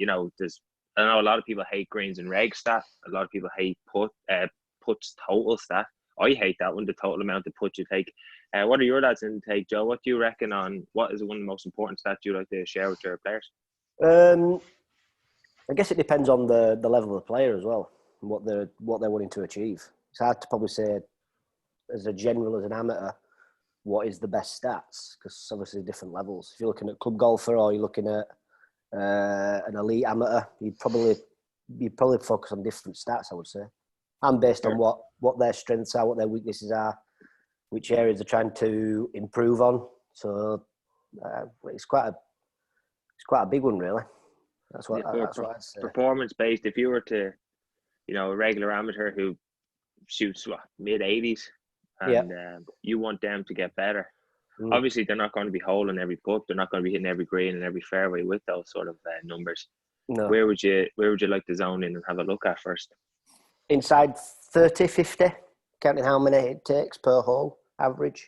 I know a lot of people hate greens and reg stat. A lot of people hate putts total stat. I hate that one, the total amount of putts you take. What are your lads intake, Joe? What do you reckon on what is one of the most important stats you like to share with your players? I guess it depends on the level of the player as well, and what they're wanting to achieve. It's hard to probably say as a general, as an amateur, what is the best stats, because obviously different levels. If you're looking at club golfer or you're looking at an elite amateur, you'd probably focus on different stats, I would say, and based on what their strengths are, what their weaknesses are, which areas they're trying to improve on. So it's quite a big one, really. That's what I'd say. Performance based. If you were to, a regular amateur who shoots mid-80s, and you want them to get better. Obviously, they're not going to be holing every putt. They're not going to be hitting every green and every fairway with those sort of numbers. No. Where would you like to zone in and have a look at first? Inside 30, 50, counting how many it takes per hole, average.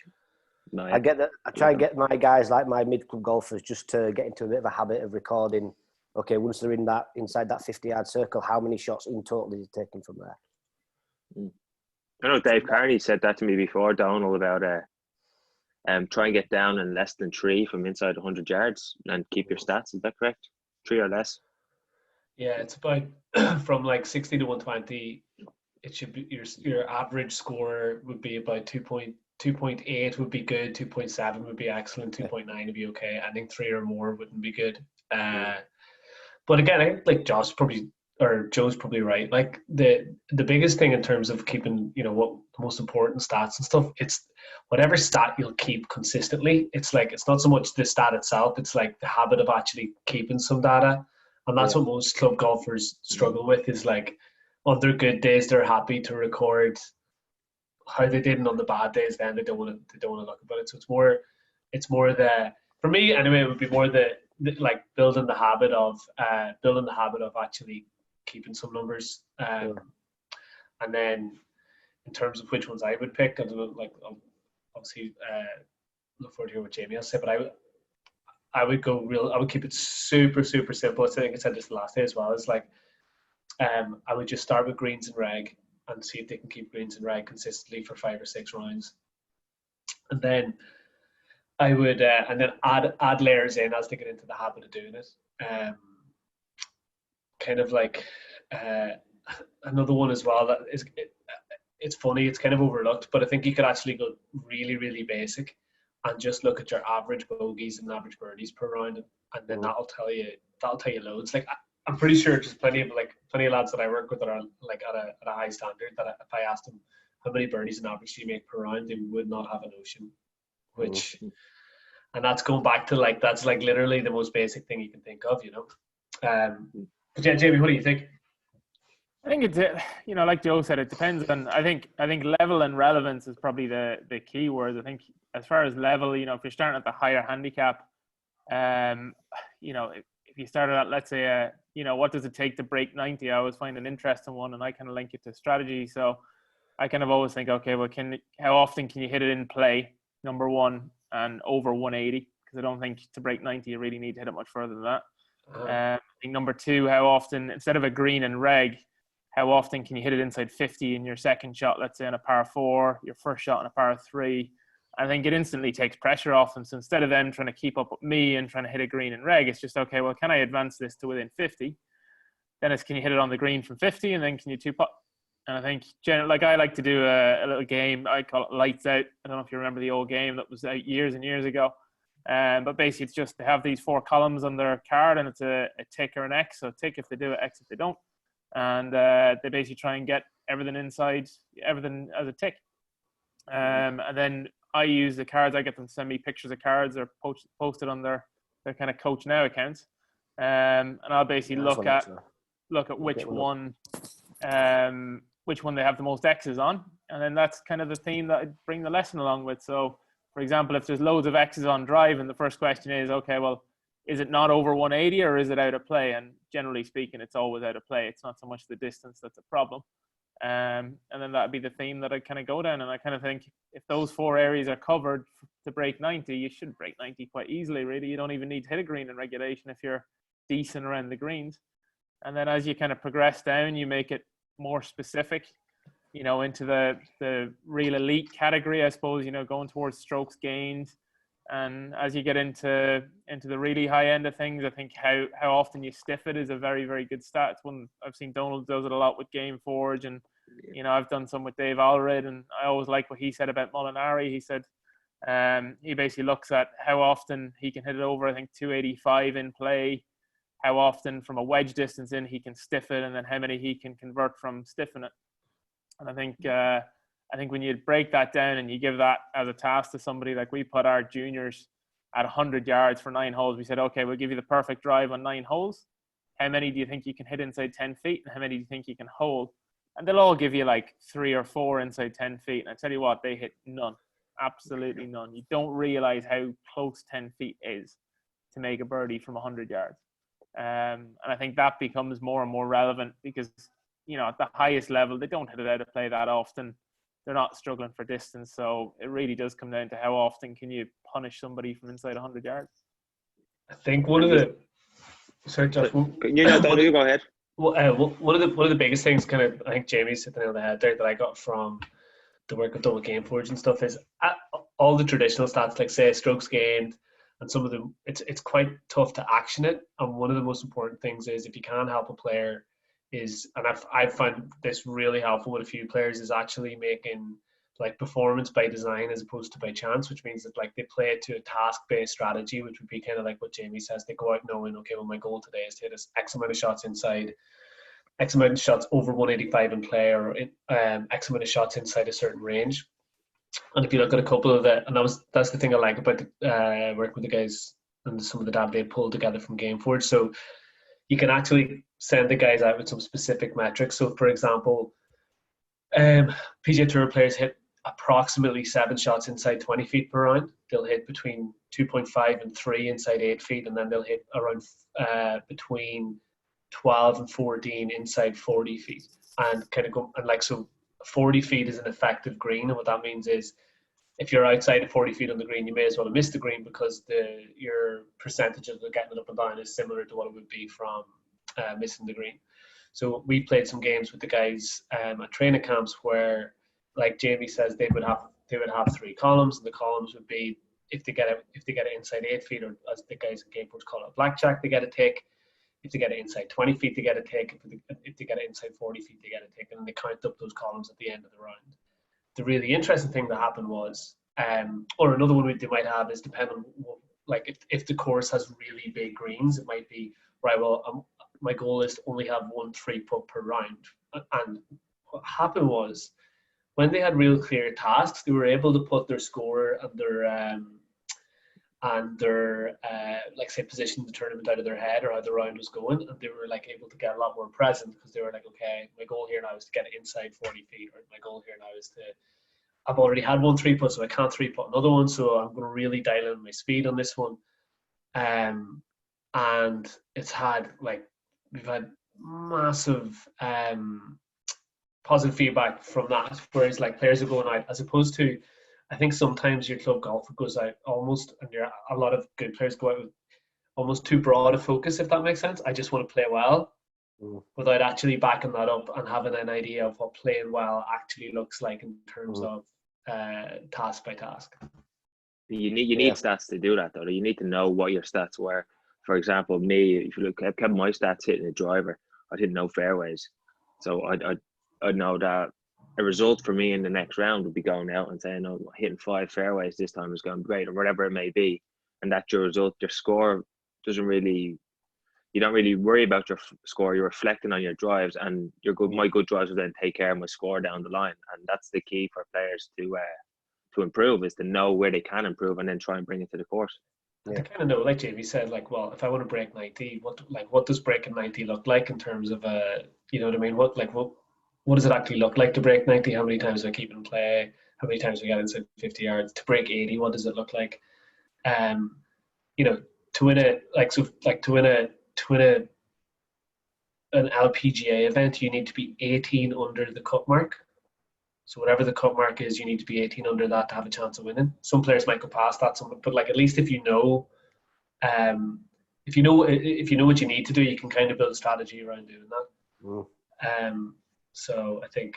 No, I get that. I try and get my guys, like my mid-club golfers, just to get into a bit of a habit of recording. Okay, once they're inside that 50-yard circle, how many shots in total is he taking from there? I know Dave Carney said that to me before, Donald, about try and get down in less than 3 from inside 100 yards and keep your stats. Is that correct? 3 or less? Yeah, it's about from like 60 to 120. It should be your average score would be about 2.8 would be good, 2.7 would be excellent, 2.9 would be okay. I think 3 or more wouldn't be good. But again, I think like Joe's probably right. Like the biggest thing in terms of keeping, what the most important stats and stuff, it's whatever stat you'll keep consistently. It's like, it's not so much the stat itself, it's like the habit of actually keeping some data. And that's what most club golfers struggle with, is like on their good days, they're happy to record how they did, and on the bad days, then they don't want to look about it. So it's more for me anyway, it would be more the like building the habit of actually keeping some numbers, and then in terms of which ones I would pick, I don't know, like obviously look forward to hearing what Jamie will say, but I would keep it super, super simple. I think I said this the last day as well. It's like I would just start with greens and reg and see if they can keep greens and reg consistently for 5 or 6 rounds, and then I would and then add layers in as they get into the habit of doing it. Kind of like another one as well that is it's funny, it's kind of overlooked, but I think you could actually go really, really basic and just look at your average bogeys and average birdies per round, and then that'll tell you loads. Like I'm pretty sure there's plenty of lads that I work with that are like at a high standard, that if I asked them how many birdies on average do you make per round, they would not have a notion. And that's going back to like, that's like literally the most basic thing you can think of, But yeah, Jamie, what do you think? I think it's, like Joe said, it depends on, I think level and relevance is probably the key words. I think as far as level, if you're starting at the higher handicap, if you started at, let's say, what does it take to break 90? I always find an interesting one, and I kind of link it to strategy. So I kind of always think, okay, well, how often can you hit it in play, number one, and over 180? Because I don't think to break 90, you really need to hit it much further than that. I think number two, how often, instead of a green and reg, how often can you hit it inside 50 in your second shot, let's say on a par 4, your first shot on a par 3? I think it instantly takes pressure off them. So instead of them trying to keep up with me and trying to hit a green and reg, it's just, okay, well, can I advance this to within 50? Then it's, can you hit it on the green from 50? And then can you 2-putt? And I think, I like to do a little game. I call it Lights Out. I don't know if you remember the old game that was out years and years ago. But basically, it's just, they have these 4 columns on their card, and it's a tick or an X. So tick if they do it, X if they don't. And they basically try and get everything inside, everything as a tick. And then I use the cards. I get them to send me pictures of cards or posted on their kind of Coach Now accounts. And I'll basically look at which one they have the most X's on. And then that's kind of the theme that I bring the lesson along with. So, for example, if there's loads of X's on drive, and the first question is, okay, well, is it not over 180 or is it out of play? And generally speaking, it's always out of play. It's not so much the distance that's a problem. And then that'd be the theme that I kind of go down. And I kind of think if those 4 areas are covered to break 90, you should break 90 quite easily, really. You don't even need to hit a green in regulation if you're decent around the greens. And then as you kind of progress down, you make it more specific, you know, into the real elite category, I suppose, you know, going towards strokes gained. And as you get into the really high end of things, I think how often you stiff it is a very, very good stat. It's one I've seen Donald does it a lot with Game Forge, and you know, I've done some with Dave Allred, and I always like what he said about Molinari. He said he basically looks at how often he can hit it over, I think, 285 in play, how often from a wedge distance in he can stiff it, and then how many he can convert from stiffing it. And I think when you break that down and you give that as a task to somebody, like we put our juniors at 100 yards for 9 holes, we said, okay, we'll give you the perfect drive on 9 holes. How many do you think you can hit inside 10 feet? And how many do you think you can hold? And they'll all give you like 3 or 4 inside 10 feet. And I tell you what, they hit none. Absolutely none. You don't realize how close 10 feet is to make a birdie from 100 yards. And I think that becomes more and more relevant because, you know, at the highest level, they don't hit it out of play that often. They're not struggling for distance. So it really does come down to how often can you punish somebody from inside 100 yards. I think one of the... Sorry, Josh. You go ahead. Well, one of the biggest things, kind of, I think Jamie's hit the nail on the head there, that I got from the work I've done with Game Forge and stuff is all the traditional stats, like say strokes gained, and some of them, it's quite tough to action it. And one of the most important things is if you can help a player is, and I've found this really helpful with a few players, is actually making like performance by design as opposed to by chance, which means that like they play it to a task-based strategy, which would be kind of like what Jamie says. They go out knowing, okay, well, my goal today is to hit X amount of shots inside, X amount of shots over 185 in play, or X amount of shots inside a certain range. And if you look at a couple of the, and that's the thing I like about the work with the guys and some of the data they pulled together from Gameforge. So you can actually send the guys out with some specific metrics. So, for example, PGA Tour players hit approximately 7 shots inside 20 feet per round. They'll hit between 2.5 and 3 inside 8 feet, and then they'll hit around between 12 and 14 inside 40 feet. And kind of go, and like, so 40 feet is an effective green, and what that means is if you're outside of 40 feet on the green, you may as well have missed the green because your percentage of getting it up and down is similar to what it would be from missing the green. So we played some games with the guys at training camps where, like Jamie says, they would have 3 columns, and the columns would be if they get it inside 8 feet, or as the guys at Gameforge call it, blackjack, they get a tick. If they get it inside 20 feet, they get a tick. If they get it inside 40 feet, they get a tick, and then they count up those columns at the end of the round. The really interesting thing that happened was, or another one they might have is depending on, like if the course has really big greens, it might be, right, well, my goal is to only have 1 3-putt per round. And what happened was, when they had real clear tasks, they were able to put their score and their like say position the tournament out of their head or how the round was going, and they were like able to get a lot more present because they were like, okay, my goal here now is to get it inside 40 feet, or my goal here now is to, I've already had 1 3-putt, so I can't 3-putt another one, so I'm going to really dial in my speed on this one. And it's had, like, we've had massive positive feedback from that, whereas like players are going out, as opposed to, I think sometimes your club golfer goes out almost, and a lot of good players go out with almost too broad a focus, if that makes sense. I just want to play well, without actually backing that up and having an idea of what playing well actually looks like in terms of task by task. You need stats to do that, though. You need to know what your stats were. For example, me, if you look at my stats hitting a driver, I didn't know fairways, so I know that a result for me in the next round would be going out and saying, "Oh, hitting 5 fairways this time is going great," or whatever it may be, and that's your result. Your score doesn't really, you don't really worry about your score. You're reflecting on your drives, and your good. My good drives will then take care of my score down the line, and that's the key for players to improve, is to know where they can improve and then try and bring it to the course. To kind of know, like Jamie said, like, well, if I want to break 90, what does breaking 90 look like in terms of you know what I mean? What does it actually look like to break 90? How many times do I keep it in play? How many times do I get inside 50 yards? To break 80, what does it look like? You know, to win an LPGA event, you need to be 18 under the cut mark. So whatever the cut mark is, you need to be 18 under that to have a chance of winning. Some players might go past that, but like, at least if you know if you know what you need to do, you can kind of build a strategy around doing that. So I think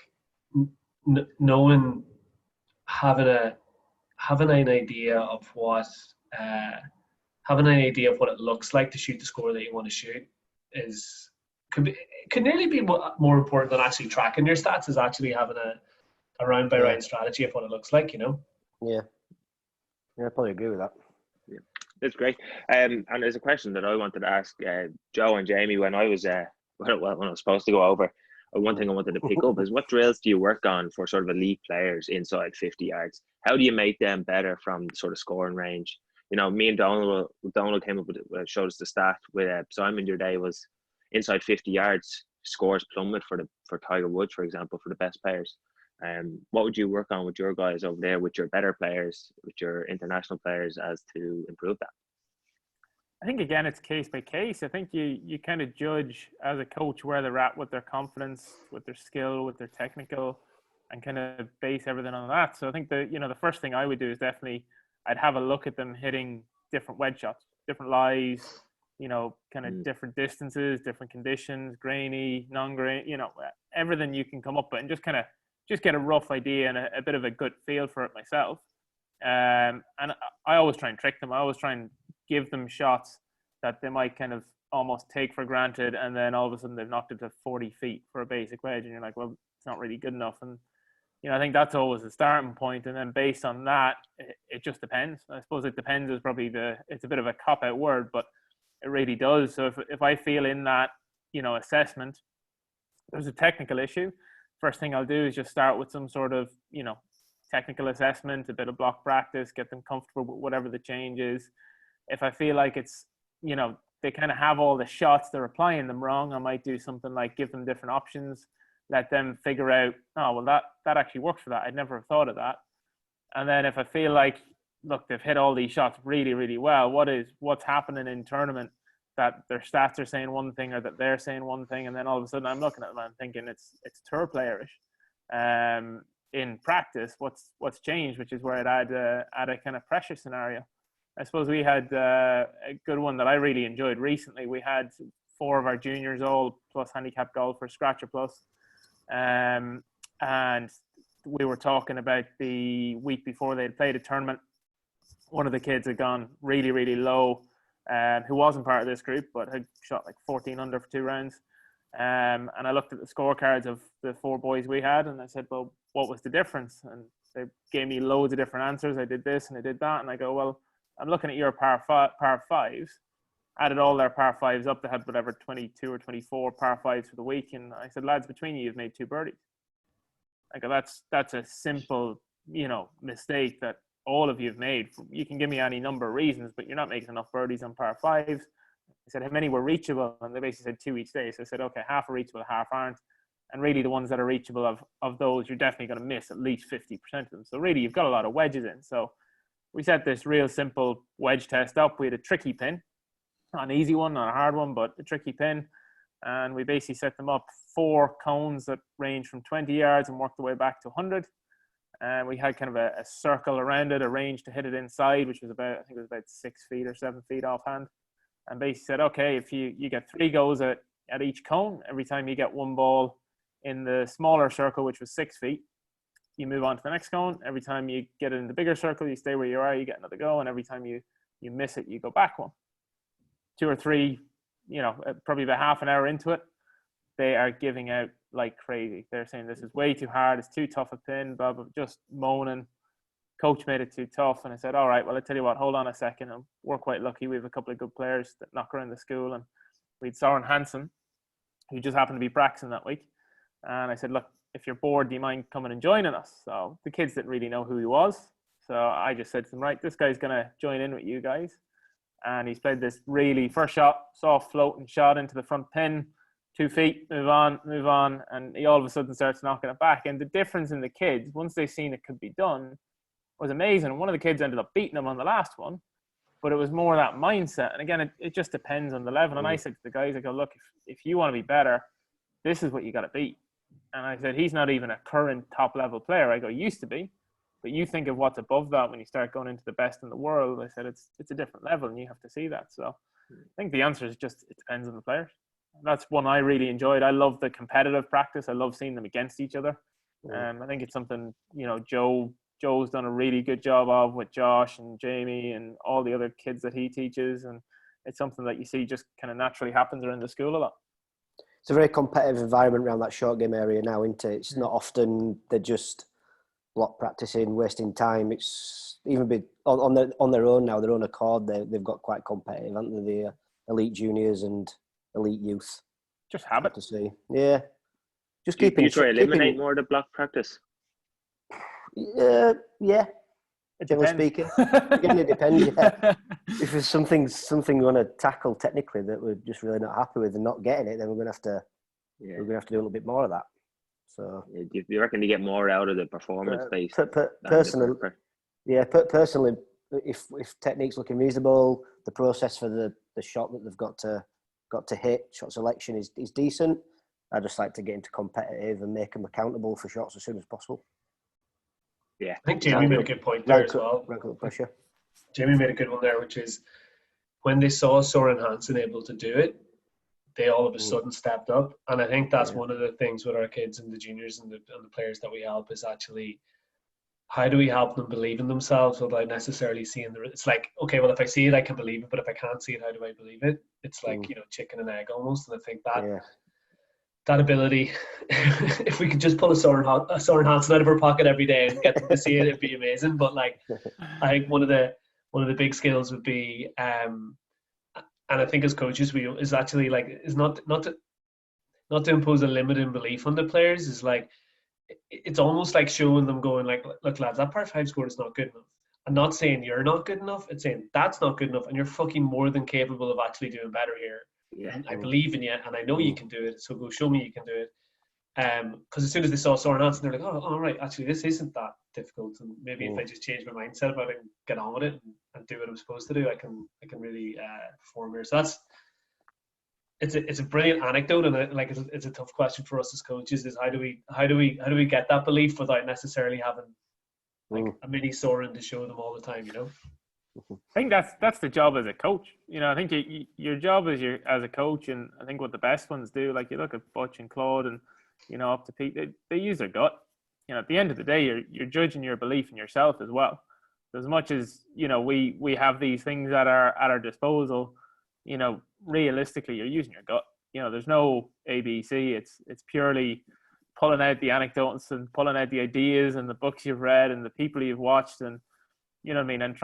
knowing, having an idea of what it looks like to shoot the score that you want to shoot could nearly be more important than actually tracking your stats, is actually having a round by round strategy of what it looks like, Yeah, I probably agree with that. Yeah, that's great. And there's a question that I wanted to ask Joe and Jamie when I was when I was supposed to go over. One thing I wanted to pick up is, what drills do you work on for sort of elite players inside 50 yards? How do you make them better from sort of scoring range? Me and Donald came up with it, showed us the stat with Simon your day was inside 50 yards scores plummet for Tiger Woods, for example, for the best players. What would you work on with your guys over there, with your better players, with your international players, as to improve that? I think, again, it's case by case. I think you kind of judge as a coach where they're at with their confidence, with their skill, with their technical, and kind of base everything on that. So I think the first thing I would do is definitely I'd have a look at them hitting different wedge shots, different lies, kind of different distances, different conditions, grainy, non-grain, everything you can come up with, and just get a rough idea and a bit of a good feel for it myself. And I always try and trick them. I always try and give them shots that they might kind of almost take for granted, and then all of a sudden they've knocked it to 40 feet for a basic wedge, and you're like, well, it's not really good enough. And I think that's always the starting point, and then based on that, it just depends. I suppose it depends is probably it's a bit of a cop-out word, but it really does. So if I feel in that assessment there's a technical issue, first thing I'll do is just start with some sort of technical assessment, a bit of block practice, get them comfortable with whatever the change is. If I feel like it's, they kind of have all the shots, they're applying them wrong, I might do something like give them different options, let them figure out, oh, well, that actually works for that. I'd never have thought of that. And then if I feel like, look, they've hit all these shots really, really well, what's happening in tournament that their stats are saying one thing or that they're saying one thing, and then all of a sudden I'm looking at them and thinking it's tour playerish. In practice, what's changed, which is where I'd add a kind of pressure scenario. I suppose we had a good one that I really enjoyed recently. We had 4 of our juniors all plus handicap golfers, Scratcher plus, and we were talking about the week before they'd played a tournament. One of the kids had gone really, really low, who wasn't part of this group, but had shot like 14 under for 2 rounds. And I looked at the scorecards of the 4 boys we had, and I said, well, what was the difference? And they gave me loads of different answers. I did this and I did that. And I go, well, I'm looking at your par 5s, added all their par 5s up. They had whatever 22 or 24 par 5s for the week. And I said, lads, between you've made 2 birdies. I go, that's a simple, mistake that all of you have made. You can give me any number of reasons, but you're not making enough birdies on par 5s. I said, how many were reachable? And they basically said 2 each day. So I said, okay, half are reachable, half aren't. And really the ones that are reachable of those, you're definitely going to miss at least 50% of them. So really you've got a lot of wedges in. So we set this real simple wedge test up. We had a tricky pin, not an easy one, not a hard one, but a tricky pin. And we basically set them up 4 cones that range from 20 yards and worked the way back to 100. And we had kind of a circle around it, a range to hit it inside, which was about 6 feet or 7 feet offhand. And basically said, okay, if you get 3 goes at each cone, every time you get 1 ball in the smaller circle, which was 6 feet, you move on to the next cone. Every time you get it in the bigger circle, you stay where you are, you get another go. And every time you miss it, you go back 1. 2 or 3, probably about half an hour into it, they are giving out like crazy. They're saying this is way too hard. It's too tough a pin, blah, blah, just moaning. Coach made it too tough. And I said, all right, well, I tell you what, hold on a second. And we're quite lucky. We have a couple of good players that knock around the school. And we had Soren Hansen, who just happened to be practicing that week. And I said, look, if you're bored, do you mind coming and joining us? So the kids didn't really know who he was. So I just said to them, right, this guy's going to join in with you guys. And he's played this really first shot, soft floating shot into the front pin, 2 feet, move on. And he all of a sudden starts knocking it back. And the difference in the kids, once they've seen it could be done, was amazing. One of the kids ended up beating him on the last one, but it was more that mindset. And again, it just depends on the level. And I said to the guys, I go, look, if you want to be better, this is what you got to beat. And I said, he's not even a current top level player. I go, used to be, but you think of what's above that when you start going into the best in the world. I said, it's a different level and you have to see that. So think the answer is just it depends on the players. That's one I really enjoyed. I love the competitive practice. I love seeing them against each other. I think it's something, you know, Joe's done a really good job of with Josh and Jamie and all the other kids that he teaches, and it's something that you see just kind of naturally happens around the school a lot. It's a very competitive environment around that short game area now, isn't it? It's not often they're just block practicing, wasting time. It's even been on their own now, their own accord. They've got quite competitive, haven't they? The elite juniors and elite youth. Just habit. To see, yeah. Just do you try to eliminate more of the block practice? Yeah. Generally speaking, again, it depends. Yeah. If there's something we want to tackle technically that we're just really not happy with and not getting it, then we're gonna have to do a little bit more of that. So, do you reckon you get more out of the performance based? Personally, if technique's looking reasonable, the process for the shot that they've got to hit, shot selection is decent. I just like to get into competitive and make them accountable for shots as soon as possible. Yeah, I think Jamie made a good point there as well. Rank up the pressure. Jamie made a good one there, which is when they saw Soren Hansen able to do it, they all of a sudden stepped up. And I think that's one of the things with our kids and the juniors and the players that we help is actually how do we help them believe in themselves without necessarily seeing it's like, okay, well, if I see it, I can believe it. But if I can't see it, how do I believe it? It's like, you know, chicken and egg almost. And I think that ability, if we could just pull a Soren Hansen out of our pocket every day and get them to see it, it'd be amazing. But like, I think one of the big skills would be, and I think as coaches, is not to impose a limit in belief on the players. Is like, it's almost like showing them going like, look lads, that par 5 score is not good enough. I'm not saying you're not good enough. It's saying that's not good enough, and you're fucking more than capable of actually doing better here. Yeah. And I believe in you, and I know you can do it. So go show me you can do it. Because as soon as they saw Soren Hansen, they're like, oh, all right, actually, this isn't that difficult. And maybe if I just change my mindset about it and get on with it and do what I'm supposed to do, I can really perform here. So it's a brilliant anecdote, and it's a tough question for us as coaches. Is how do we get that belief without necessarily having like a mini Soren to show them all the time, you know? I think that's the job as a coach. You know, I think your job as a coach, and I think what the best ones do, like you look at Butch and Claude, and you know, up to Pete, they use their gut. You know, at the end of the day, you're judging your belief in yourself as well. As much as, you know, we have these things at our disposal, you know, realistically, you're using your gut. You know, there's no ABC. It's purely pulling out the anecdotes and pulling out the ideas and the books you've read and the people you've watched, and you know what I mean? And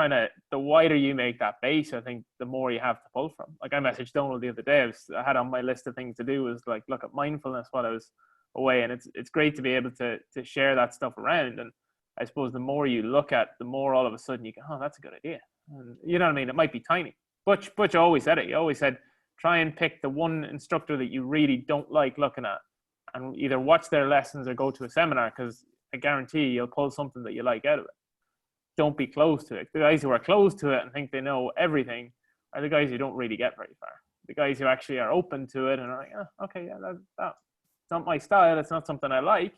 the wider you make that base, I think the more you have to pull from. Like I messaged Donald the other day, I had on my list of things to do was like look at mindfulness while I was away. And it's great to be able to share that stuff around. And I suppose the more you look at, the more all of a sudden you go, oh, that's a good idea. And you know what I mean? It might be tiny. Butch always said it. He always said, try and pick the one instructor that you really don't like looking at and either watch their lessons or go to a seminar, because I guarantee you'll pull something that you like out of it. Don't be close to it. The guys who are close to it and think they know everything are the guys who don't really get very far. The guys who actually are open to it and are like, oh, okay, yeah, that's not my style. It's not something I like,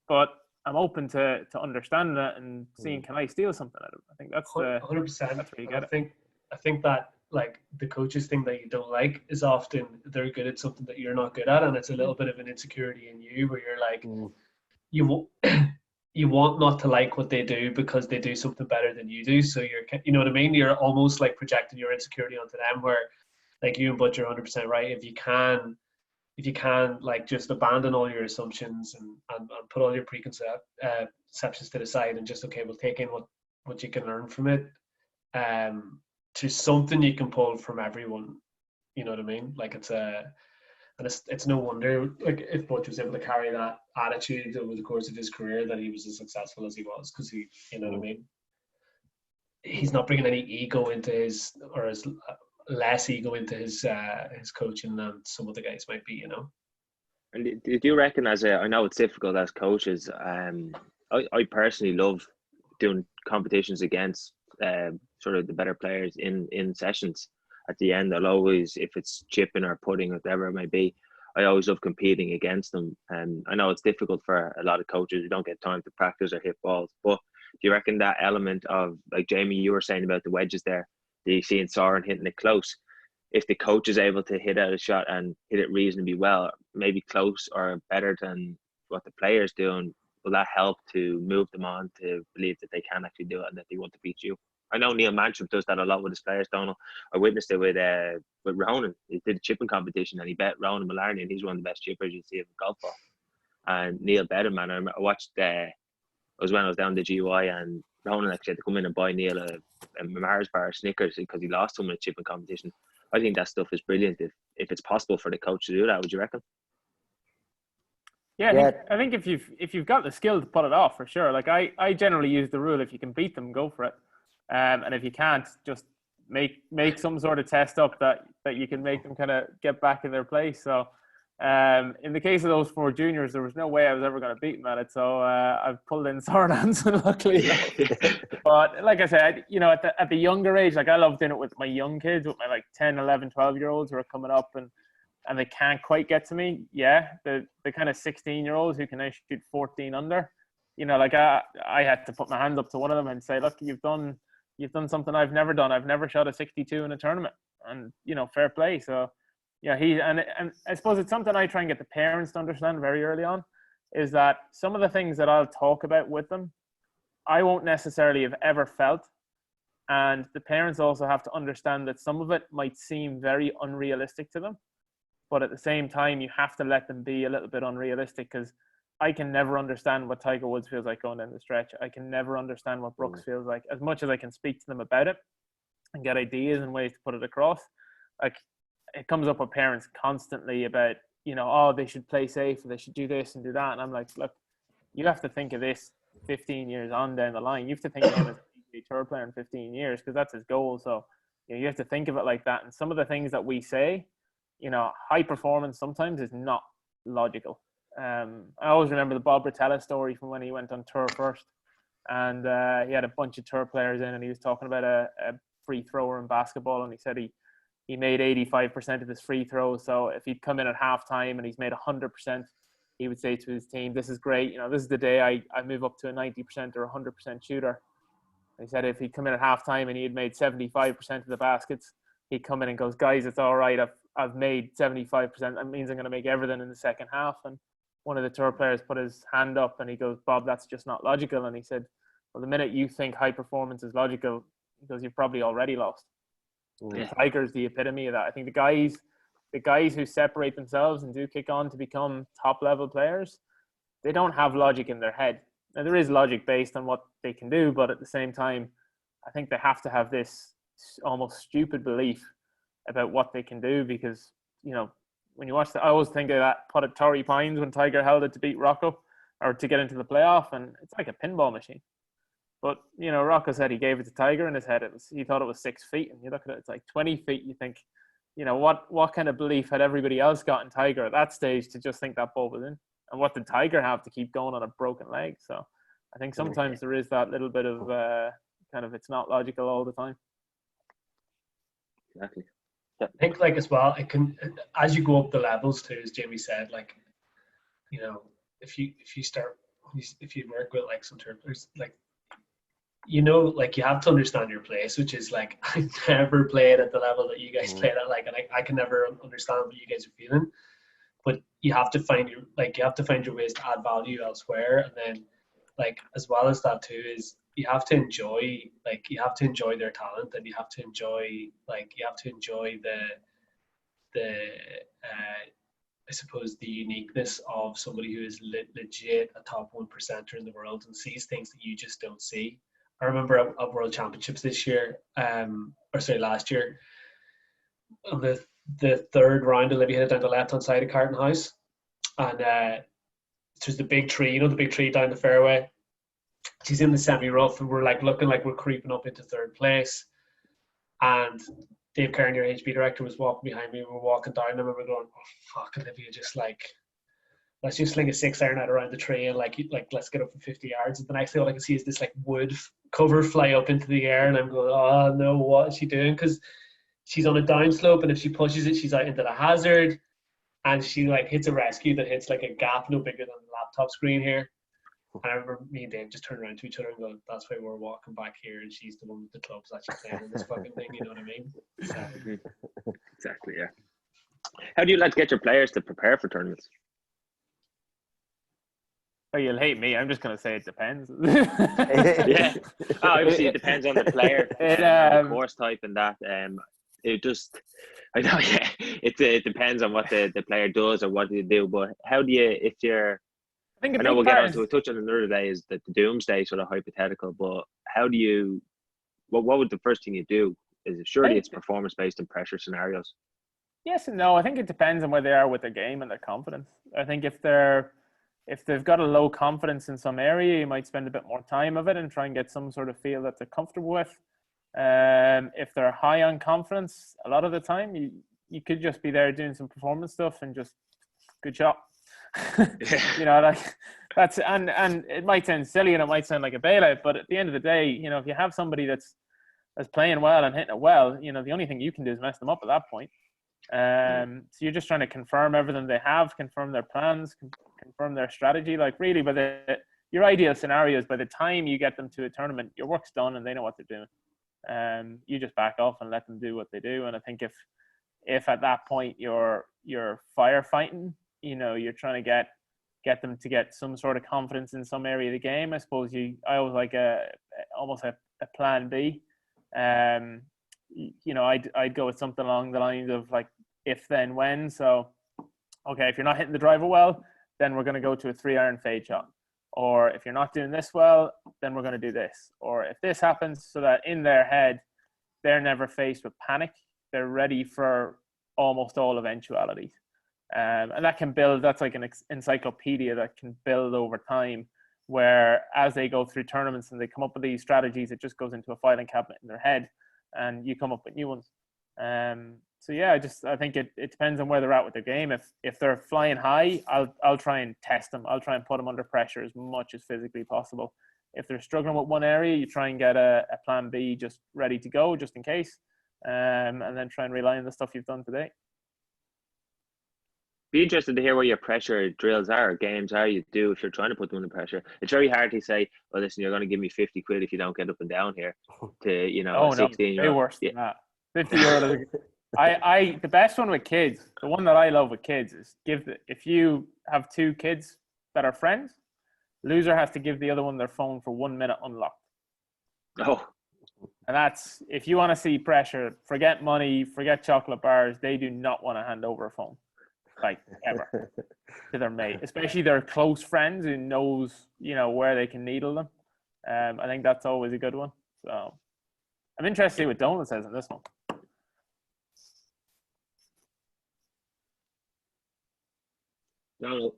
but I'm open to understanding it and seeing, can I steal something out of it? I think that's 100%. That's where you get it. I think that like the coaches thing that you don't like is often they're good at something that you're not good at, and it's a little bit of an insecurity in you where you're like, you want not to like what they do because they do something better than you do. So you know what I mean? You're almost like projecting your insecurity onto them, where like you and Butch are 100% right. If you can like just abandon all your assumptions and put all your preconceptions to the side and just, okay, we'll take in what you can learn from it, to something you can pull from everyone. You know what I mean? Like it's no wonder, like, if Butch was able to carry that attitude over the course of his career, that he was as successful as he was, because he, you know what I mean? He's not bringing any ego into his, or as less ego into his coaching than some of the guys might be, you know. And do you reckon, I know it's difficult as coaches, I personally love doing competitions against sort of the better players in sessions. At the end, I'll always, if it's chipping or putting, whatever it may be, I always love competing against them. And I know it's difficult for a lot of coaches who don't get time to practice or hit balls. But do you reckon that element of, like Jamie, you were saying about the wedges there, that you see in Soren hitting it close, if the coach is able to hit out a shot and hit it reasonably well, maybe close or better than what the player's doing, will that help to move them on to believe that they can actually do it and that they want to beat you? I know Neil Mantrip does that a lot with his players, Donald. I witnessed it with Ronan. He did a chipping competition and he bet Ronan Maloney, and he's one of the best chippers you see in golf ball. And Neil bet him, man. I watched it was when I was down the GUI, and Ronan actually had to come in and buy Neil a Mars bar of Snickers because he lost to him in a chipping competition. I think that stuff is brilliant if it's possible for the coach to do that. Would you reckon? Yeah, I think if you've got the skill to put it off, for sure. Like I generally use the rule: if you can beat them, go for it, and if you can't, just make some sort of test up that you can make them kind of get back in their place. So in the case of those 4 juniors, there was no way I was ever going to beat them at it. So I've pulled in Soren Hansen, luckily. But like I said, at the younger age, like I love doing it with my young kids, with my like 10, 11, 12-year-olds who are coming up and they can't quite get to me. Yeah, the kind of 16-year-olds who can actually shoot 14 under. Like I had to put my hand up to one of them and say, look, you've done something I've never done. I've never shot a 62 in a tournament, and fair play. So yeah, and I suppose it's something I try and get the parents to understand very early on, is that some of the things that I'll talk about with them, I won't necessarily have ever felt. And the parents also have to understand that some of it might seem very unrealistic to them. But at the same time, you have to let them be a little bit unrealistic, because I can never understand what Tiger Woods feels like going down the stretch. I can never understand what Brooks feels like. As much as I can speak to them about it and get ideas and ways to put it across, like it comes up with parents constantly about, they should play safe, or they should do this and do that. And I'm like, look, you have to think of this 15 years on down the line. You have to think of him as a tour player in 15 years, because that's his goal. So you have to think of it like that. And some of the things that we say, high performance sometimes is not logical. I always remember the Bob Rotella story from when he went on tour first, and he had a bunch of tour players in, and he was talking about a free thrower in basketball, and he said he made 85% of his free throws. So if he'd come in at halftime and he's made 100%, he would say to his team, this is great. This is the day I move up to a 90% or 100% shooter. And he said if he'd come in at halftime and he had made 75% of the baskets, he'd come in and goes, guys, it's all right. I've made 75%. That means I'm going to make everything in the second half. And one of the tour players put his hand up and he goes, Bob, that's just not logical. And he said, well, the minute you think high performance is logical, he goes, you've probably already lost. Yeah. Tiger's the epitome of that. I think the guys who separate themselves and do kick on to become top level players, they don't have logic in their head. Now there is logic based on what they can do, but at the same time, I think they have to have this almost stupid belief about what they can do, because when you watch I always think of that putt at Torrey Pines when Tiger held it to beat Rocco, or to get into the playoff, and it's like a pinball machine. But Rocco said he gave it to Tiger in his head. He thought it was 6 feet, and you look at it, it's like 20 feet. You think, what kind of belief had everybody else got in Tiger at that stage to just think that ball was in? And what did Tiger have to keep going on a broken leg? So I think sometimes there is that little bit of kind of, it's not logical all the time. Exactly. I think as well, it can, as you go up the levels too, as Jamie said, if you work with some tournaments, you have to understand your place, which is I never played at the level that you guys played at, and I can never understand what you guys are feeling. But you have to find your ways to add value elsewhere, and then as well as that too is you have to enjoy their talent, and you have to enjoy the I suppose the uniqueness of somebody who is legit a top 1%er in the world and sees things that you just don't see. I remember at World Championships this year, last year, on the third round, Olivia hit it down the left-hand side of Carton House, and there's the big tree, the big tree down the fairway. She's in the semi-rough, and we're looking like we're creeping up into third place. And Dave Kearney, your HB director, was walking behind me. We were walking down, and I remember going, "Oh fuck, Olivia, let's just sling a 6-iron out around the tree and let's get up for 50 yards." And the next thing all I can see is this wood cover fly up into the air, and I'm going, "Oh no, what is she doing?" Because she's on a downslope, and if she pushes it, she's out into the hazard, and she hits a rescue that hits a gap no bigger than the laptop screen here. And I remember me and Dave just turned around to each other and go, "That's why we're walking back here, and she's the one with the clubs actually playing in this fucking thing." You know what I mean? Exactly. Yeah. How do you like to get your players to prepare for tournaments? Oh, you'll hate me. I'm just going to say it depends. Yeah. Obviously, it depends on the player, and the course type, and that. It just, I know, yeah. It depends on what the player does or what they do. But how do you, if you're, I think I know we'll get onto a touch on another day, is that the doomsday sort of hypothetical. But how do you, what would the first thing you do? Is it surely it's performance based and pressure scenarios? Yes and no. I think it depends on where they are with their game and their confidence. I think if they've got a low confidence in some area, you might spend a bit more time of it and try and get some sort of feel that they're comfortable with. If they're high on confidence, a lot of the time you could just be there doing some performance stuff and just good shot. You know, like that's and it might sound silly and it might sound like a bailout, but at the end of the day, you know, if you have somebody that's playing well and hitting it well, you know, the only thing you can do is mess them up at that point. So you're just trying to confirm everything they have, confirm their plans, confirm their strategy. Like really, your ideal scenario is by the time you get them to a tournament, your work's done and they know what they're doing. You just back off and let them do what they do. And I think if at that point you're firefighting, you know, you're trying to get them to get some sort of confidence in some area of the game. I suppose I always like almost a plan B. You know, I'd go with something along the lines of like if then when. So okay, if you're not hitting the driver well, then we're going to go to a 3-iron fade shot. Or if you're not doing this well, then we're going to do this. Or if this happens, so that in their head they're never faced with panic, they're ready for almost all eventualities. And that can build, that's like an encyclopedia that can build over time, where as they go through tournaments and they come up with these strategies, it just goes into a filing cabinet in their head and you come up with new ones. So yeah, I think it depends on where they're at with their game. If they're flying high, I'll try and test them. I'll try and put them under pressure as much as physically possible. If they're struggling with one area, you try and get a plan B just ready to go, just in case, and then try and rely on the stuff you've done today. Be interested to hear where your pressure drills are, games are you do if you're trying to put them under pressure. It's very hard to say, well, listen, you're going to give me 50 quid if you don't get up and down here, to, you know, 16 way worse than that. 50 euro. The best one with kids, the one that I love with kids is if you have 2 kids that are friends, loser has to give the other one their phone for 1 minute unlocked. Oh. And that's, if you want to see pressure, forget money, forget chocolate bars, they do not want to hand over a phone. Like ever to their mate, especially their close friends who knows, you know, where they can needle them. I think that's always a good one. So I'm interested to see what Donald says on this one. Donald.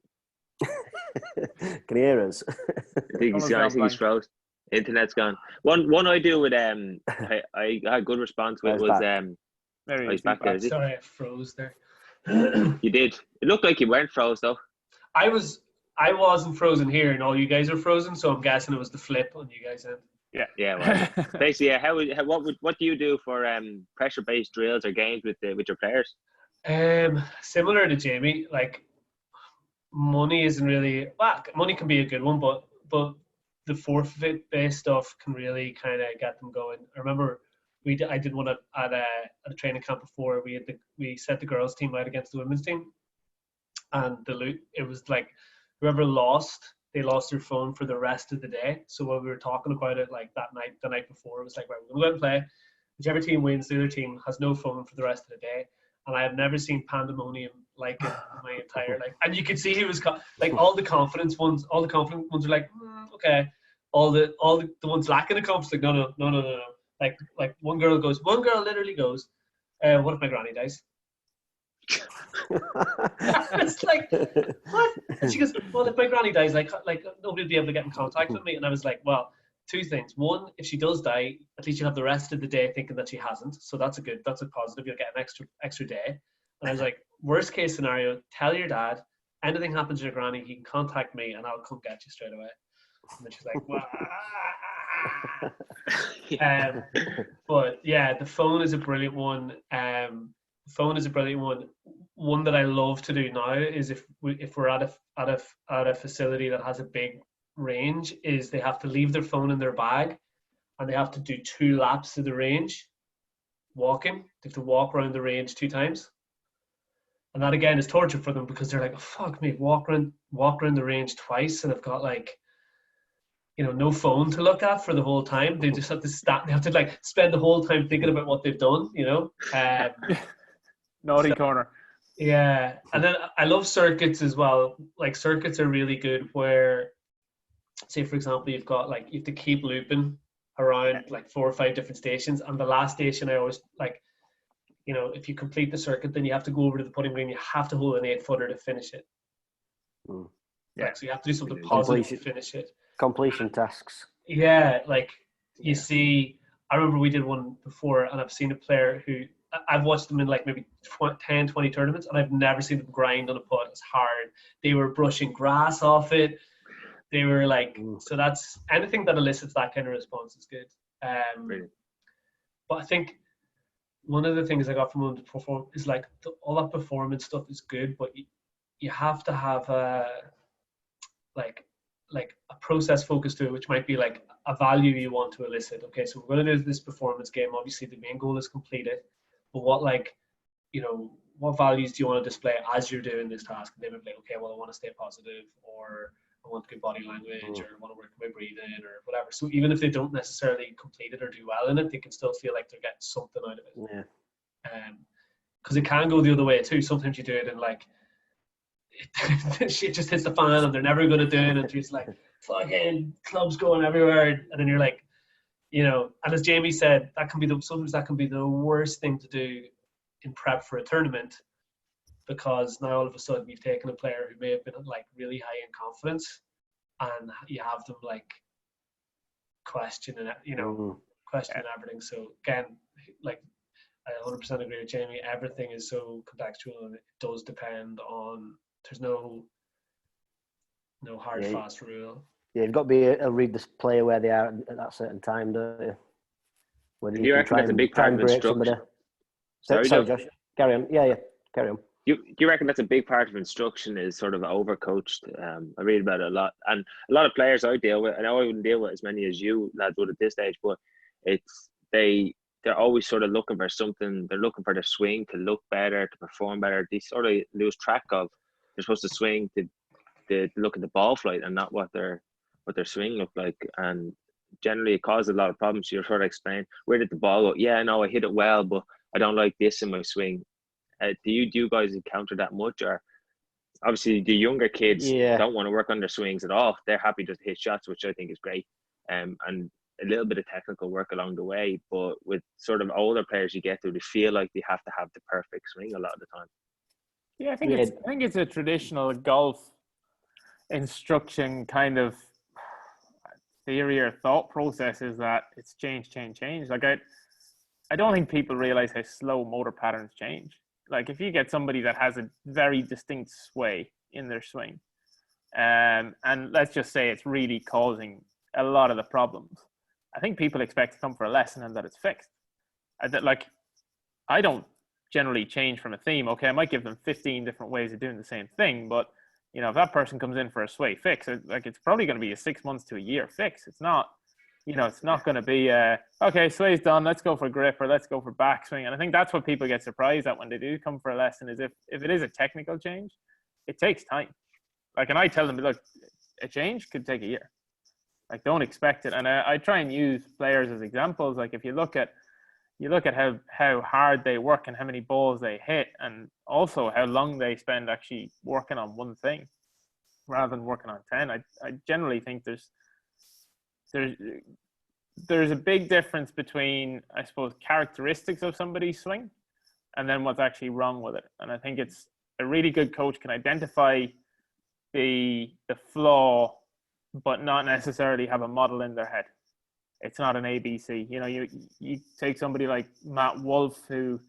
Can you hear us? I think he's froze. Internet's gone. One I do with I had good response with was he's back there. Sorry, I froze there. You did. It looked like you weren't froze though. I wasn't frozen here, and all you guys are frozen. So I'm guessing it was the flip on you guys' end. Yeah. Well, basically, yeah. What do you do for pressure based drills or games with your players? Similar to Jamie, like money isn't really. Well, money can be a good one, but the forfeit based stuff can really kind of get them going. I remember. I did one at a training camp before. We set the girls' team out against the women's team, and it was like whoever lost, they lost their phone for the rest of the day. So when we were talking about it, like the night before, it was like, right, we're going to go and play. Whichever team wins, the other team has no phone for the rest of the day. And I have never seen pandemonium like it in my entire life. And you could see he was like all the confident ones are like, okay. All the ones lacking the confidence, like no. Like one girl literally goes, what if my granny dies? It's like, what? And she goes, well, if my granny dies, like nobody will be able to get in contact with me. And I was like, well, 2 things. One, if she does die, at least you have the rest of the day thinking that she hasn't. So that's a positive. You'll get an extra day. And I was like, worst case scenario, tell your dad, anything happens to your granny, he can contact me and I'll come get you straight away. And then she's like, wow. But yeah, the phone is a brilliant one. One that I love to do now is if we're at a facility that has a big range is they have to leave their phone in their bag and they have to do 2 laps of the range walking. They have to walk around the range 2 times. And that again is torture for them because they're like, oh, fuck me, walk around the range twice and I've got like, no phone to look at for the whole time. They just have to stop. They have to like spend the whole time thinking about what they've done, Naughty corner. Yeah. And then I love circuits as well. Like circuits are really good where, say for example, you have to keep looping around like 4 or 5 different stations. And the last station I always like, if you complete the circuit, then you have to go over to the putting green. You have to hold an 8-footer to finish it. Yeah. So you have to do something positive to finish it. Completion tasks. Yeah, like you see, I remember we did one before, and I've seen a player who I've watched them in like maybe 10, 20 tournaments, and I've never seen them grind on a putt as hard. They were brushing grass off it. They were like, so that's anything that elicits that kind of response is good. But I think one of the things I got from Underperform is like all that performance stuff is good, but you have to have like a process focus to it, which might be like a value you want to elicit. Okay, so we're going to do this performance game. Obviously, the main goal is complete it, but what values do you want to display as you're doing this task? And they would be like, okay, well, I want to stay positive, or I want good body language, or I want to work my breathing, or whatever. So even if they don't necessarily complete it or do well in it, they can still feel like they're getting something out of it. Yeah. Because it can go the other way too. Sometimes you do it and like shit just hits the fan and they're never going to do it, and just like fucking clubs going everywhere, and then you're like, and as Jamie said, sometimes that can be the worst thing to do in prep for a tournament, because now all of a sudden you've taken a player who may have been like really high in confidence, and you have them like questioning everything. So again, like I 100% agree with Jamie. Everything is so contextual, and it does depend on. There's no hard fast rule. Yeah, you've got to be able to read this player where they are at that certain time, don't you? Do you reckon that's a big part of instruction? Sorry, Josh. Carry on. Yeah, carry on. Do you reckon that's a big part of instruction, is sort of overcoached? I read about it a lot, and a lot of players I deal with, I know I wouldn't deal with as many as you lads would at this stage, but they're always sort of looking for something. They're looking for their swing to look better, to perform better. They sort of lose track of they're supposed to swing to look at the ball flight and not what their swing looked like. And generally it causes a lot of problems. You're sort of explain, where did the ball go? Yeah, no, I hit it well, but I don't like this in my swing. Do you guys encounter that much? Or obviously the younger kids don't want to work on their swings at all. They're happy just to hit shots, which I think is great. And a little bit of technical work along the way. But with sort of older players you get to, they feel like they have to have the perfect swing a lot of the time. Yeah, I think it's a traditional golf instruction kind of theory or thought process, is that it's change. Like I don't think people realize how slow motor patterns change. Like if you get somebody that has a very distinct sway in their swing, and let's just say it's really causing a lot of the problems, I think people expect to come for a lesson and that it's fixed. I don't generally change from a theme. Okay, I might give them 15 different ways of doing the same thing, but if that person comes in for a sway fix, it's probably going to be a 6 months to a year fix. It's not, it's not going to be okay, sway's done, let's go for grip, or let's go for backswing. And I think that's what people get surprised at when they do come for a lesson, is if it is a technical change, it takes time. Like, and I tell them, look, a change could take a year. Like, don't expect it. And I try and use players as examples. Like, if you look at how hard they work and how many balls they hit, and also how long they spend actually working on one thing rather than working on 10. I generally think there's a big difference between, I suppose, characteristics of somebody's swing and then what's actually wrong with it. And I think it's a really good coach can identify the flaw, but not necessarily have a model in their head. It's not an ABC. You take somebody like Matt Wolf, who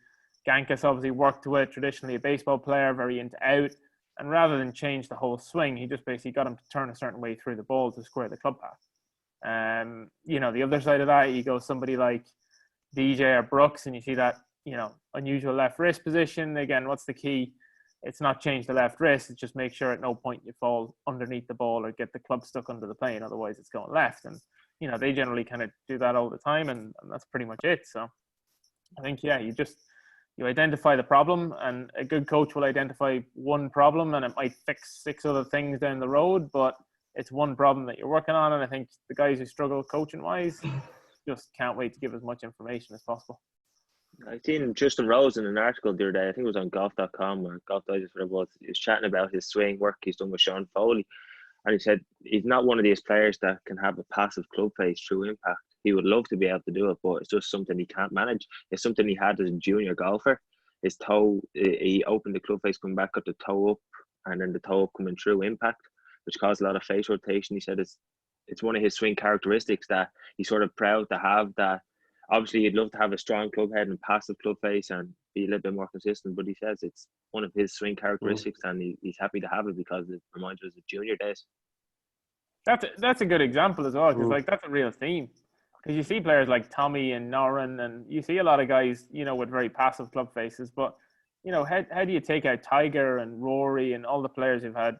Gankas obviously worked with, traditionally a baseball player, very into out. And rather than change the whole swing, he just basically got him to turn a certain way through the ball to square the club path. The other side of that, you go somebody like DJ or Brooks, and you see that, unusual left wrist position. Again, what's the key? it's not change the left wrist. It's just make sure at no point you fall underneath the ball or get the club stuck under the plane. Otherwise, it's going left. And they generally kind of do that all the time, and that's pretty much it. So I think you identify the problem, and a good coach will identify one problem, and it might fix 6 other things down the road, but it's one problem that you're working on. And I think the guys who struggle coaching wise just can't wait to give as much information as possible. I seen Justin Rose in an article the other day. I think it was on golf.com or Golf Digest, whatever it was. He was chatting about his swing work he's done with Sean Foley. And he said he's not one of these players that can have a passive club face through impact. He would love to be able to do it, but it's just something he can't manage. It's something he had as a junior golfer. His toe, he opened the club face, coming back, got the toe up, and then the toe up coming through impact, which caused a lot of face rotation. He said it's one of his swing characteristics that he's sort of proud to have. That obviously he'd love to have a strong club head and passive club face and be a little bit more consistent, but he says it's one of his swing characteristics, and he's happy to have it because it reminds him of his junior days. That's a good example as well, because that's a real theme. Because you see players like Tommy and Noren, and you see a lot of guys, with very passive club faces. But, how do you take out Tiger and Rory and all the players who've had,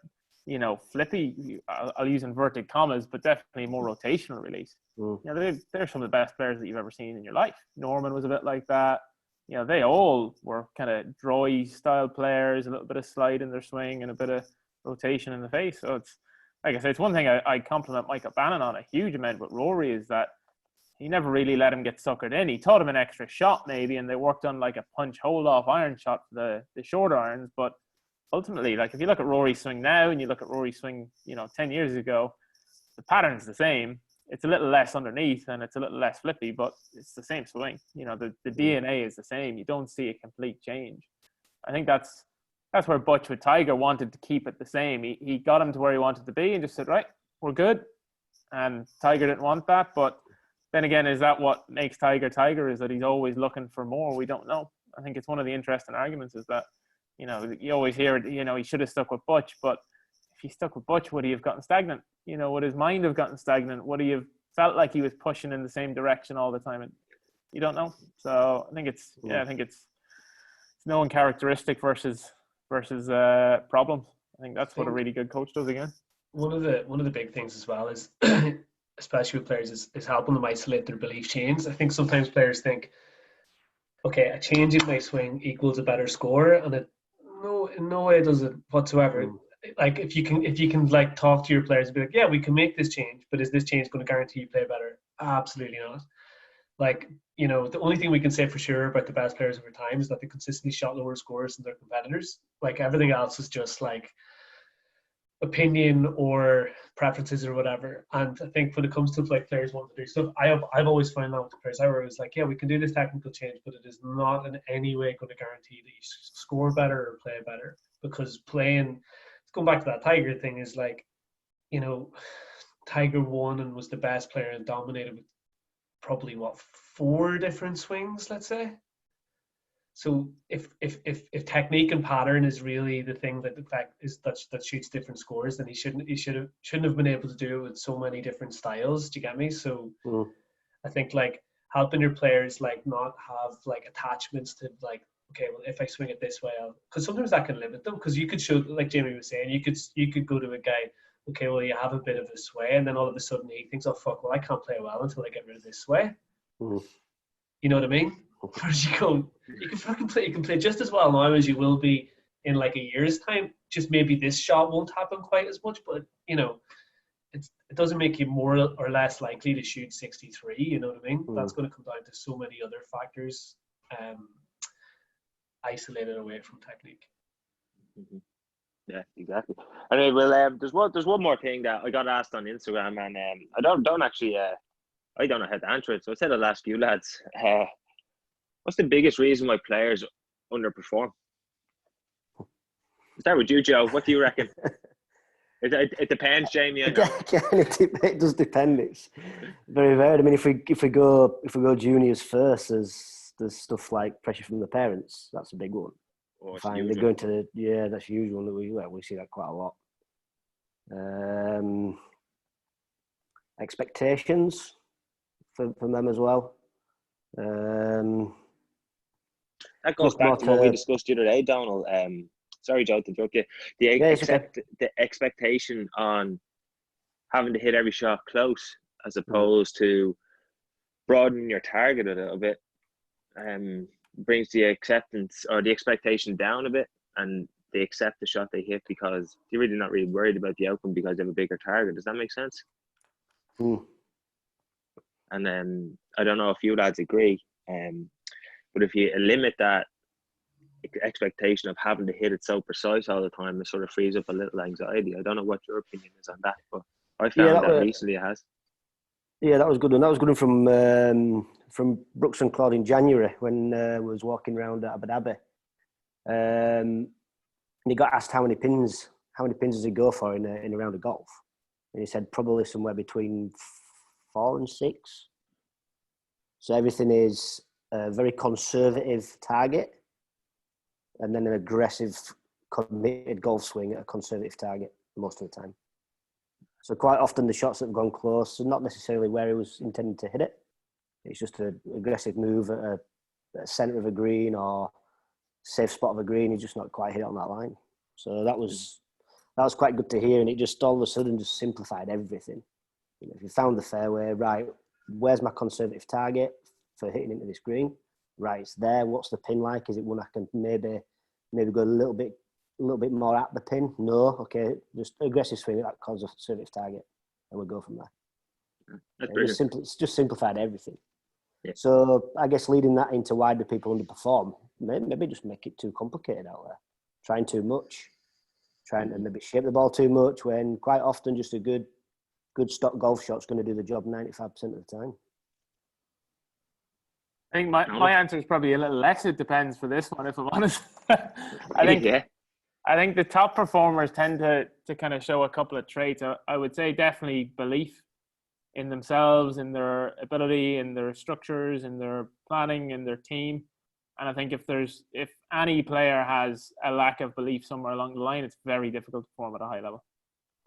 flippy, I'll use inverted commas, but definitely more rotational release. They're some of the best players that you've ever seen in your life. Norman was a bit like that. They all were kind of drawy style players, a little bit of slide in their swing and a bit of rotation in the face. So it's, like I say, it's one thing I compliment Mike O'Bannon on a huge amount with Rory is that he never really let him get suckered in. He taught him an extra shot maybe, and they worked on like a punch hold off iron shot for the short irons. But ultimately, like if you look at Rory's swing now and you look at Rory's swing, 10 years ago, the pattern's the same. It's a little less underneath and it's a little less flippy, but it's the same swing. The DNA is the same. You don't see a complete change. I think that's where Butch with Tiger wanted to keep it the same. He got him to where he wanted to be and just said, right, we're good. And Tiger didn't want that. But then again, is that what makes Tiger Tiger, is that he's always looking for more? We don't know. I think it's one of the interesting arguments is that, you always hear it, he should have stuck with Butch. But if he stuck with Butch, would he have gotten stagnant? Would his mind have gotten stagnant? Would he have felt like he was pushing in the same direction all the time? And you don't know. So I think it's known characteristic versus problems. I think that's what a really good coach does again. One of the big things as well is, especially with players, is helping them isolate their belief chains. I think sometimes players think, okay, a change in my swing equals a better score, and in no way does it whatsoever. Like if you can like talk to your players and be like, yeah, we can make this change, but is this change going to guarantee you play better? Absolutely not. Like, the only thing we can say for sure about the best players over time is that they consistently shot lower scores than their competitors. Like everything else is just like opinion or preferences or whatever. And I think when it comes to like players wanting to do stuff, I've always found out with the players I was like, yeah, we can do this technical change, but it is not in any way going to guarantee that you score better or play better. Because playing, going back to that Tiger thing, is like, Tiger won and was the best player and dominated with probably 4 different swings, let's say. So if technique and pattern is really the thing that the fact is that shoots different scores, then he shouldn't have been able to do it with so many different styles. Do you get me? So I think like helping your players like not have like attachments to like, okay, well, if I swing it this way, because sometimes that can limit them. Because you could show, like Jamie was saying, you could go to a guy, okay, well, you have a bit of a sway, and then all of a sudden he thinks, oh fuck, well, I can't play well until I get rid of this sway. You know what I mean? Whereas you can play just as well now as you will be in like a year's time. Just maybe this shot won't happen quite as much, but it doesn't make you more or less likely to shoot 63. You know what I mean? That's going to come down to so many other factors. Isolated away from technique. Yeah, exactly. Anyway, well, there's one more thing that I got asked on Instagram, and I don't actually I don't know how to answer it, so I said I'll ask you lads. What's the biggest reason why players underperform? Start with you, Joe. What do you reckon? It depends, Jamie. It does depend. It's very varied. I mean, if we go juniors first, there's stuff like pressure from the parents. That's a big one. Oh, Fine, they're going to that's a huge one. We see that quite a lot. Expectations from them as well. That goes back to what we discussed the other day, Donald. sorry, Joe, to interrupt you. The expectation on having to hit every shot close, as opposed to broadening your target a little bit, brings the acceptance or the expectation down a bit, and they accept the shot they hit because they're really not really worried about the outcome because they have a bigger target. Does that make sense? And then I don't know if you lads agree, but if you limit that expectation of having to hit it so precise all the time, it sort of frees up a little anxiety. I don't know what your opinion is on that, but I found that recently it has. Yeah, that was good one. That was good one from Brooks and Claude in January when we was walking around at Abu Dhabi. And he got asked how many pins does he go for in a round of golf, and he said probably somewhere between 4 and 6. So everything is a very conservative target, and then an aggressive, committed golf swing at a conservative target most of the time. So quite often the shots that have gone close are not necessarily where he was intending to hit it. It's just an aggressive move at a centre of a green or safe spot of a green. He's just not quite hit it on that line. So that was quite good to hear, and it just all of a sudden just simplified everything. You know, if you found the fairway, right, where's my conservative target for hitting into this green? Right, it's there. What's the pin like? Is it one I can maybe go a little bit more at the pin? No, okay, just aggressive swing at that conservative target, and we'll go from there. It's just simplified everything. Yeah. So I guess leading that into why do people underperform? Maybe just make it too complicated out there, trying too much, trying to maybe shape the ball too much when quite often just a good stock golf shot's going to do the job 95% of the time. I think my answer is probably a little less. It depends for this one, if I'm honest. I think the top performers tend to kind of show a couple of traits. I would say definitely belief in themselves, in their ability, in their structures, in their planning, in their team. And I think if any player has a lack of belief somewhere along the line, it's very difficult to perform at a high level.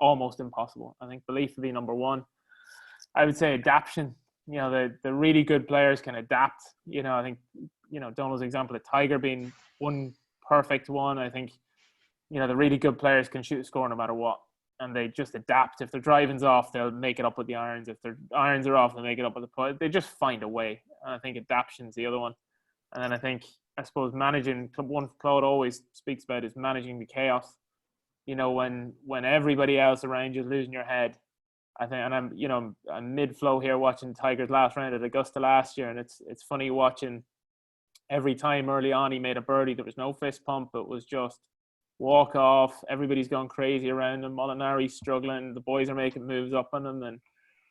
Almost impossible. I think belief would be number one. I would say adaptation. You know, the really good players can adapt. You know, I think, you know, Donald's example of Tiger being one perfect one. I think, you know, the really good players can shoot a score no matter what. And they just adapt. If their driving's off, they'll make it up with the irons. If their irons are off, they'll make it up with the putt. They just find a way. And I think adaptation's the other one. And then I suppose managing, one Claude always speaks about is managing the chaos. You know, when everybody else around you is losing your head. I think, and I'm mid-flow here watching Tiger's last round at Augusta last year, and it's funny watching every time early on he made a birdie, there was no fist pump. It was just walk off. Everybody's gone crazy around him. Molinari's struggling. The boys are making moves up on him, and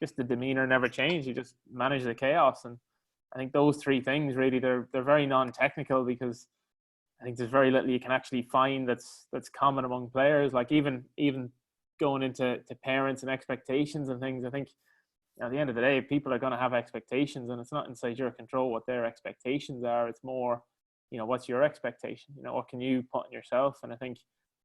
just the demeanor never changed. You just manage the chaos, and I think those three things really they're very non-technical because I think there's very little you can actually find that's common among players. Like even going into parents and expectations and things, I think at the end of the day, people are going to have expectations, and it's not inside your control what their expectations are. It's more, you know, what's your expectation? You know, what can you put on yourself? And I think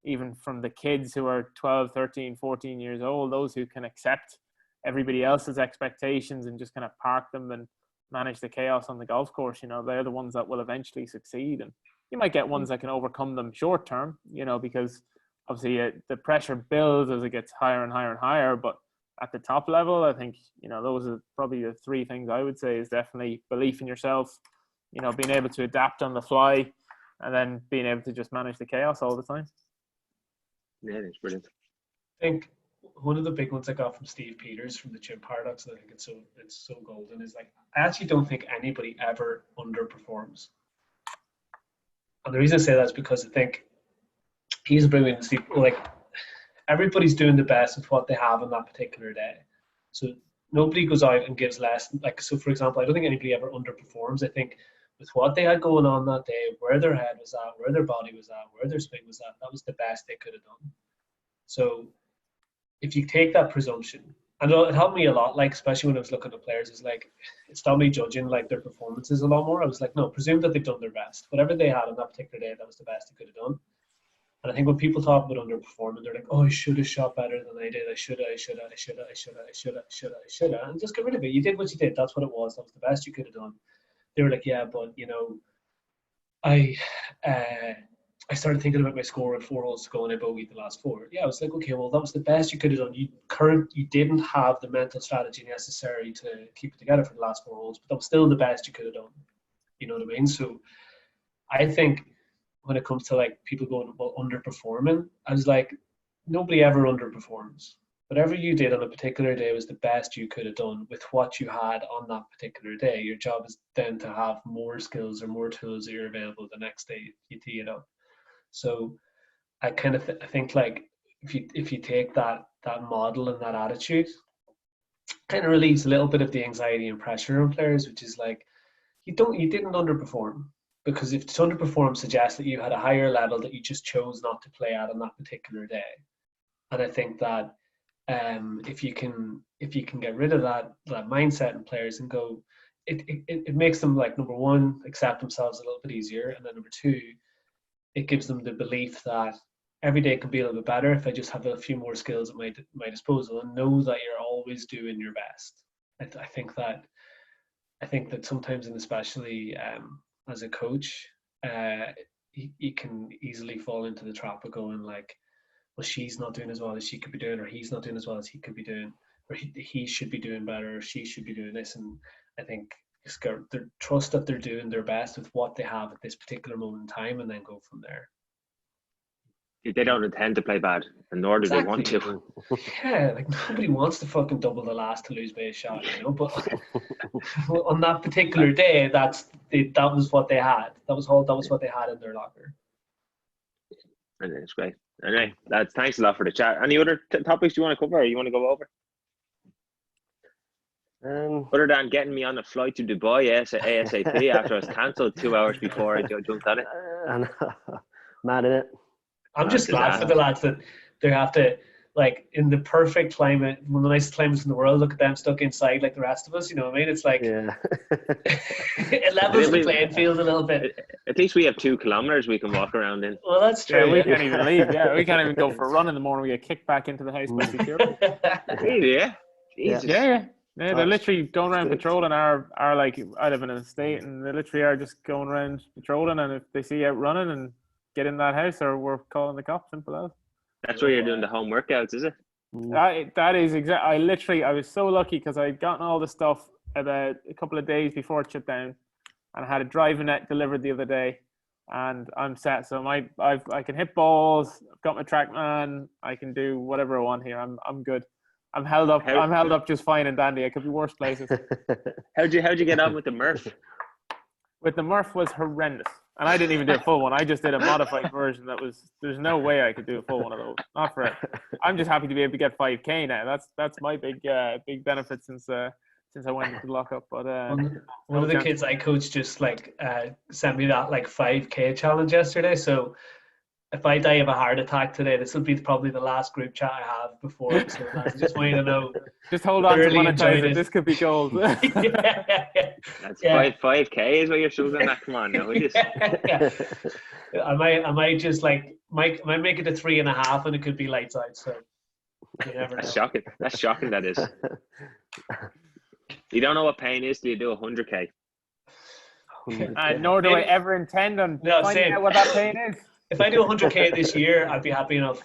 even from the kids who are 12, 13, 14 years old, those who can accept everybody else's expectations and just kind of park them and manage the chaos on the golf course, you know, they're the ones that will eventually succeed. And you might get ones that can overcome them short term, you know, because obviously the pressure builds as it gets higher and higher and higher. But at the top level, I think, you know, those are probably the three things I would say is definitely belief in yourself, you know, being able to adapt on the fly, and then being able to just manage the chaos all the time. Yeah, it's brilliant. I think one of the big ones I got from Steve Peters from the Gym Paradox, and I think it's so golden, is like, I actually don't think anybody ever underperforms. And the reason I say that is because I think he's brilliant. Steve, like, everybody's doing the best with what they have on that particular day. So nobody goes out and gives less. Like, so for example, I don't think anybody ever underperforms. I think with what they had going on that day, where their head was at, where their body was at, where their swing was at, that was the best they could have done. So if you take that presumption, and it helped me a lot, like, especially when I was looking at players, is like, it stopped me judging like their performances a lot more. I was like, no, presume that they've done their best. Whatever they had on that particular day, that was the best they could have done. And I think when people talk about underperforming, they're like, oh, I should have shot better than I did. I should have. And just get rid of it. You did what you did. That's what it was. That was the best you could have done. They were like, yeah, but, you know, I I started thinking about my score at 4 holes to go and I bogeyed the last 4. Yeah, I was like, okay, well, that was the best you could have done. You didn't have the mental strategy necessary to keep it together for the last 4 holes, but that was still the best you could have done. You know what I mean? So I think when it comes to like people going, well, underperforming, I was like, nobody ever underperforms. Whatever you did on a particular day was the best you could have done with what you had on that particular day. Your job is then to have more skills or more tools that are available the next day you tee it up. So I kind of I think like if you take that model and that attitude, kind of relieves a little bit of the anxiety and pressure on players, which is like you didn't underperform, because if to underperform suggests that you had a higher level that you just chose not to play at on that particular day. And I think that if you can get rid of that mindset in players and go, it makes them, like, number one, accept themselves a little bit easier, and then number two, it gives them the belief that every day can be a little bit better if I just have a few more skills at my disposal and know that you're always doing your best. I think that sometimes, and especially as a coach, you can easily fall into the trap of going like, well, she's not doing as well as she could be doing, or he's not doing as well as he could be doing, or he should be doing better, or she should be doing this. And I think just trust that they're doing their best with what they have at this particular moment in time, and then go from there. They don't intend to play bad, and nor do they want to. Yeah, like nobody wants to fucking double the last to lose by a shot, you know. But on that particular day, that was what they had. That was what they had in their locker. And it's great. Anyway, lads, thanks a lot for the chat. Any other topics you want to cover, or you want to go over? Other than getting me on a flight to Dubai ASAP after I was cancelled 2 hours before I jumped on it. Mad, innit? I'm just glad for the lads that they have to, like, in the perfect climate, one of the nicest climates in the world, look at them stuck inside like the rest of us, you know what I mean? It's like, yeah. It levels the playing field a little bit. At least we have 2 kilometers we can walk around in. Well, that's true. Yeah, we can't even leave. Yeah, we can't even go for a run in the morning. We get kicked back into the house by security. Really, yeah? Jesus. Yeah, they're literally going around patrolling our like, I live in an estate, and they literally are just going around patrolling, and if they see you out running, and get in that house, or we're calling the cops. Simple as. That's where you're doing the home workouts, is it? That is exactly. I was so lucky because I'd gotten all the stuff about a couple of days before it shut down, and I had a driving net delivered the other day, and I'm set. So I can hit balls. I've got my TrackMan. I can do whatever I want here. I'm good. I'm held up. I'm held up just fine and dandy. I could be worse places. How'd you get on with the Murph? With the Murph was horrendous. And I didn't even do a full one. I just did a modified version there's no way I could do a full one of those. Not for it. I'm just happy to be able to get 5K now. That's my big benefit since I went into lockup. But one of the kids I coached just sent me that 5K challenge yesterday. So if I die of a heart attack today, this will be probably the last group chat I have before. So I just want you to know. Just hold on to monetize it. This could be gold. That's 5K is what you're shooting at. Come on now. I might just might make it to 3.5, and it could be lights out. So you never know. That's shocking. That's shocking. That is. You don't know what pain is till you do 100K. Nor do I ever intend on finding out what that pain is. If I do 100K this year, I'd be happy enough.